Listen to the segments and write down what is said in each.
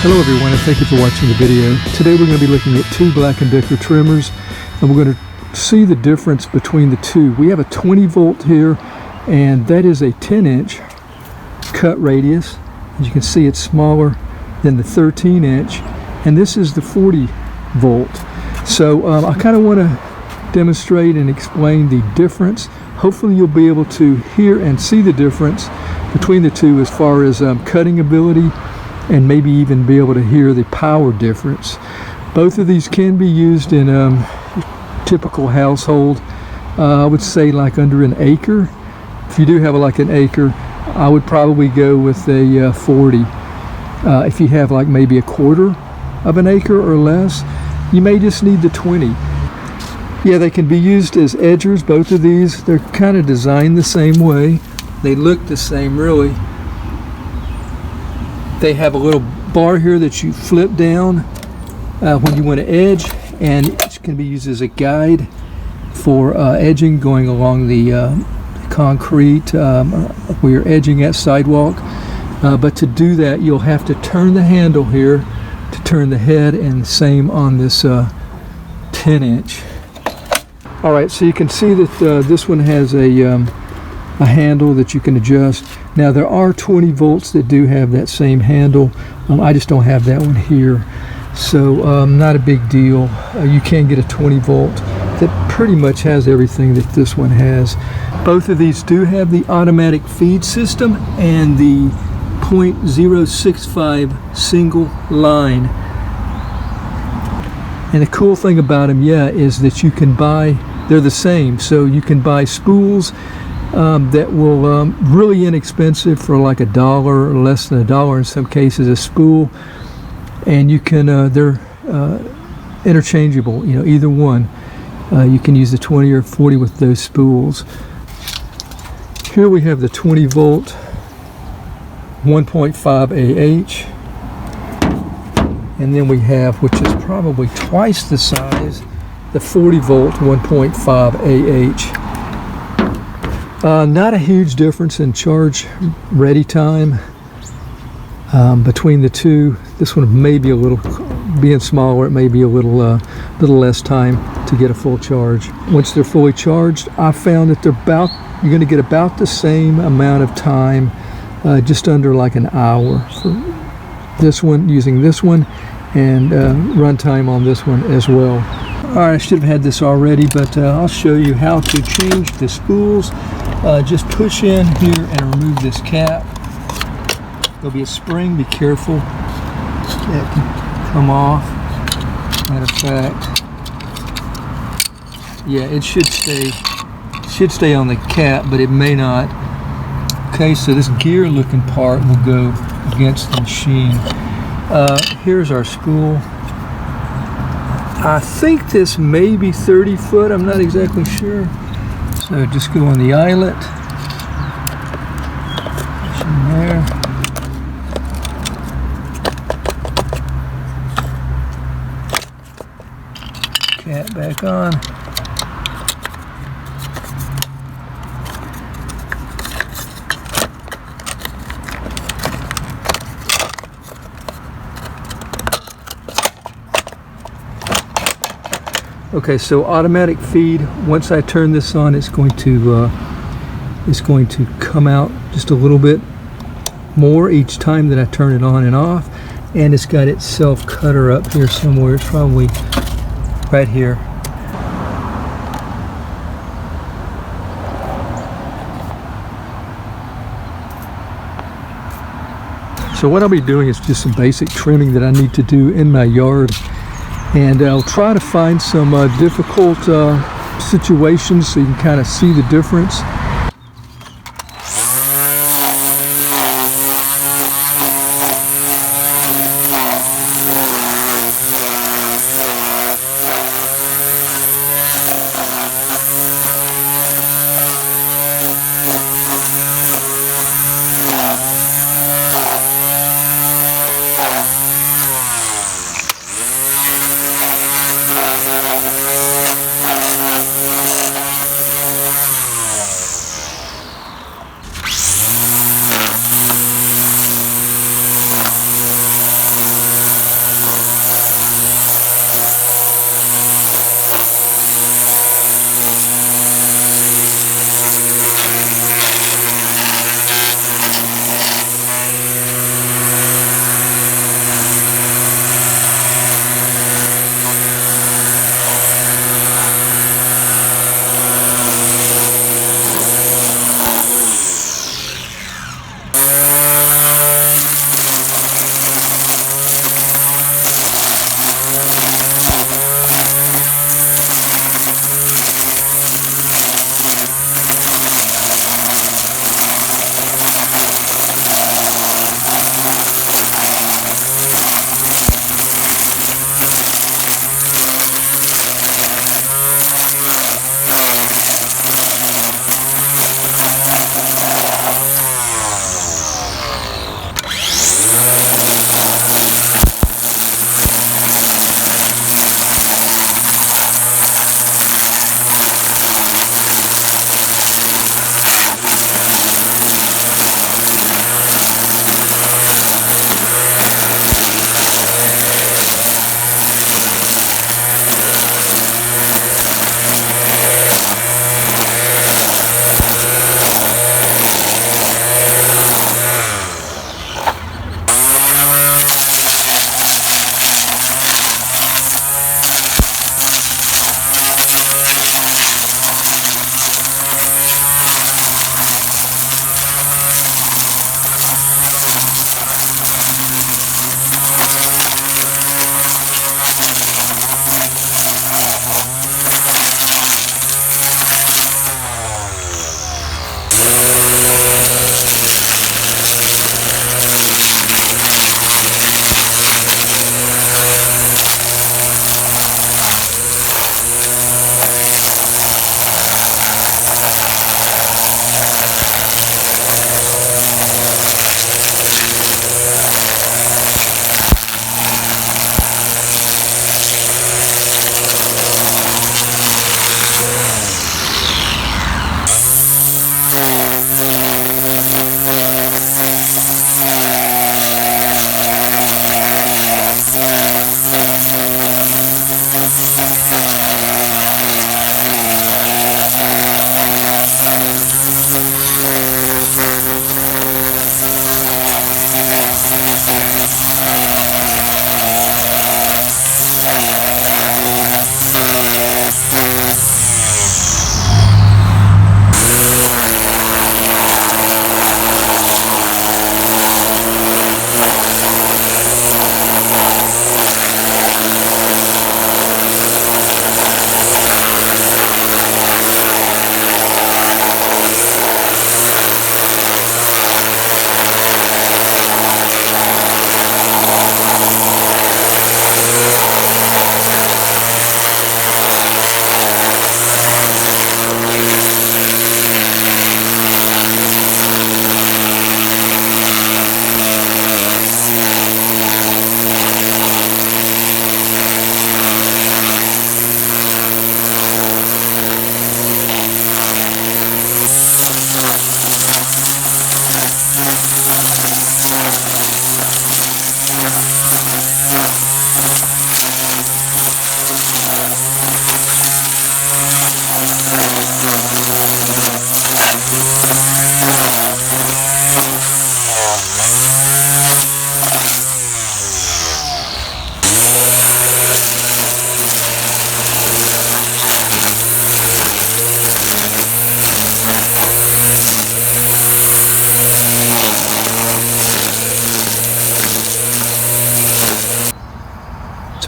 Hello everyone, and thank you for watching the video. Today we're going to be looking at two Black & Decker trimmers, and we're going to see the difference between the two. We have a 20 volt here, and that is a 10-inch cut radius. As you can see, it's smaller than the 13-inch, and this is the 40 volt. So I kind of want to demonstrate and explain the difference. Hopefully you'll be able to hear and see the difference between the two as far as cutting ability, and maybe even be able to hear the power difference. Both of these can be used in typical household. I would say like under an acre. If you do have like an acre, I would probably go with a 40. If you have like maybe a quarter of an acre or less, you may just need the 20. Yeah, they can be used as edgers, both of these. They're kind of designed the same way. They look the same really. They have a little bar here that you flip down when you want to edge, and it can be used as a guide for edging going along the concrete where you're edging at sidewalk. But to do that, you'll have to turn the handle here to turn the head, and same on this 10-inch. All right, so you can see that this one has a handle that you can adjust. Now there are 20 volts that do have that same handle. I just don't have that one here, so not a big deal. You can get a 20 volt that pretty much has everything that this one has. Both of these do have the automatic feed system and the 0.065 single line. And the cool thing about them, is that you can buy, they're the same, so you can buy spools that will really inexpensive for like $1 or less than $1 in some cases a spool, and you can they're interchangeable, either one. You can use the 20 or 40 with those spools. Here we have the 20 volt 1.5 AH, and then we have, which is probably twice the size, the 40 volt 1.5 AH. Not a huge difference in charge ready time between the two. This one may be a little, being smaller, it may be a little less time to get a full charge. Once they're fully charged, I found that you're going to get about the same amount of time, just under like an hour for this one, using this one, and run time on this one as well. Alright, I should have had this already, but I'll show you how to change the spools. Just push in here and remove this cap. There'll be a spring, be careful. That can come off. Matter of fact, yeah, it should stay on the cap, but it may not. Okay, so this gear looking part will go against the machine. Here's our spool. I think this may be 30 foot, I'm not exactly sure. So just go on the eyelet. Push in there. Cap back on. Okay, so automatic feed. Once I turn this on, it's going to come out just a little bit more each time that I turn it on and off, and it's got its self cutter up here somewhere. It's probably right here. So what I'll be doing is just some basic trimming that I need to do in my yard. And I'll try to find some difficult situations so you can kind of see the difference.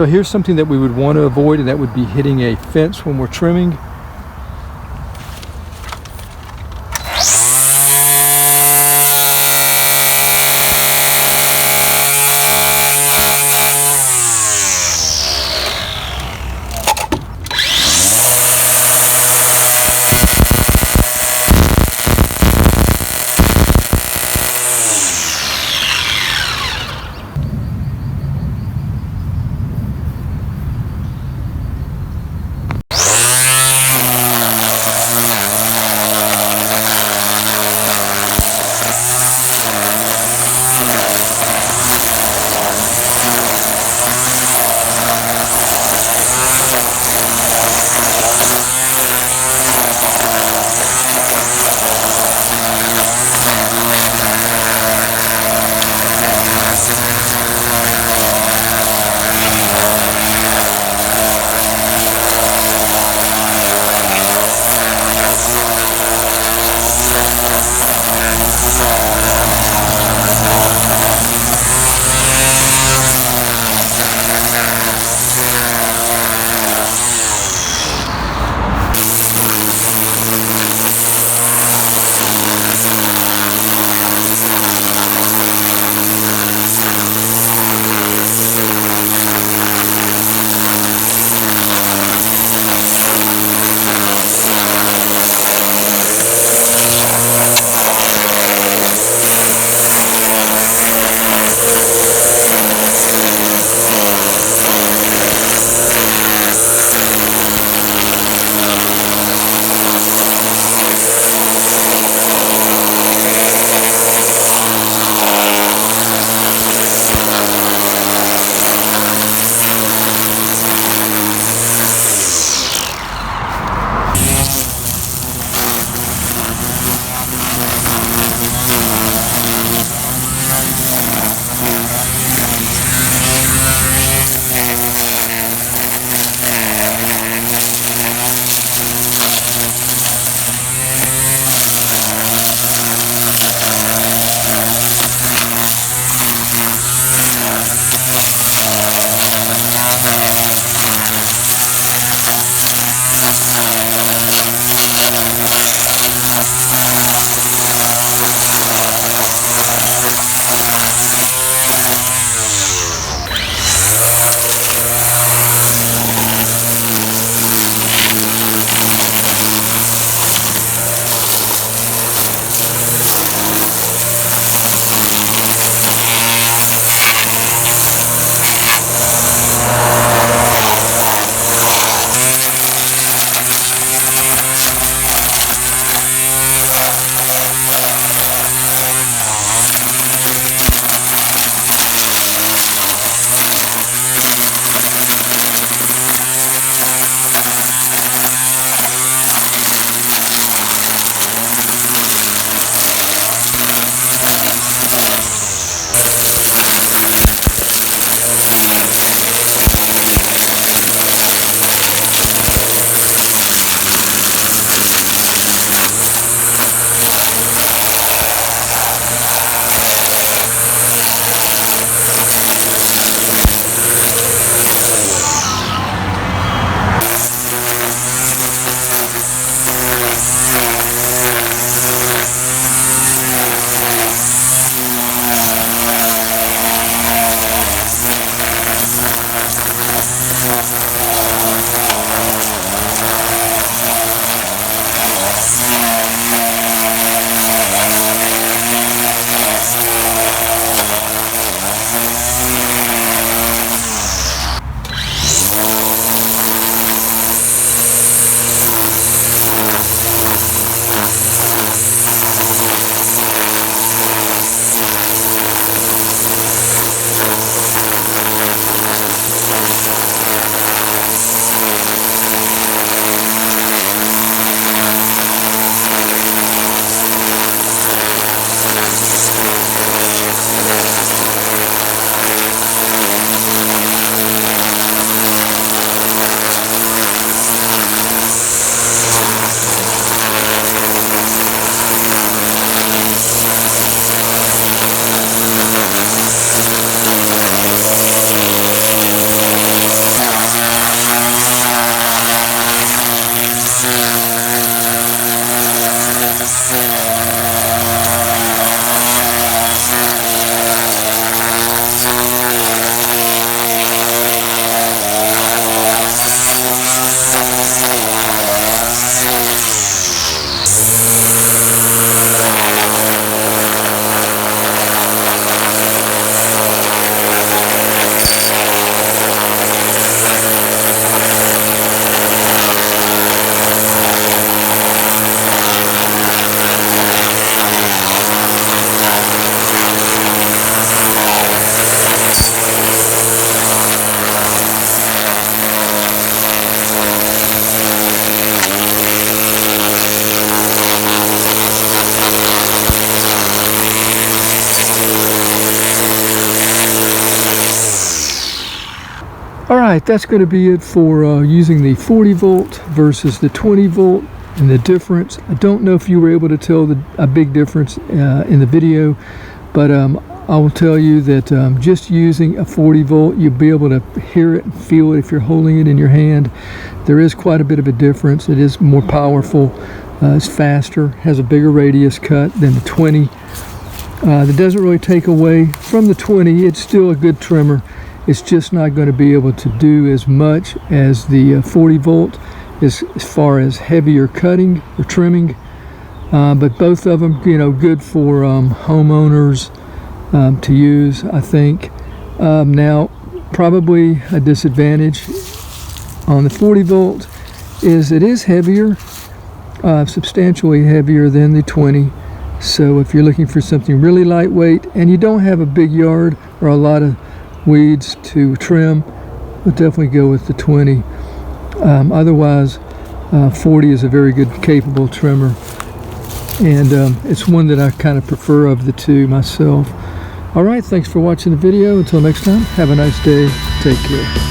So here's something that we would want to avoid, and that would be hitting a fence when we're trimming. All right, that's going to be it for using the 40 volt versus the 20 volt and the difference. I don't know if you were able to tell a big difference in the video, but I will tell you that just using a 40 volt, you'll be able to hear it and feel it if you're holding it in your hand. There is quite a bit of a difference. It is more powerful, it's faster, has a bigger radius cut than the 20. That doesn't really take away from the 20. It's still a good trimmer. It's just not going to be able to do as much as the 40 volt as far as heavier cutting or trimming. But both of them, good for homeowners to use, I think. Now, probably a disadvantage on the 40 volt is it is heavier, substantially heavier than the 20. So if you're looking for something really lightweight and you don't have a big yard or a lot of weeds to trim, we'll definitely go with the 20. Otherwise, 40 is a very good, capable trimmer, and it's one that I kind of prefer of the two myself. All right, thanks for watching the video. Until next time, have a nice day. Take care.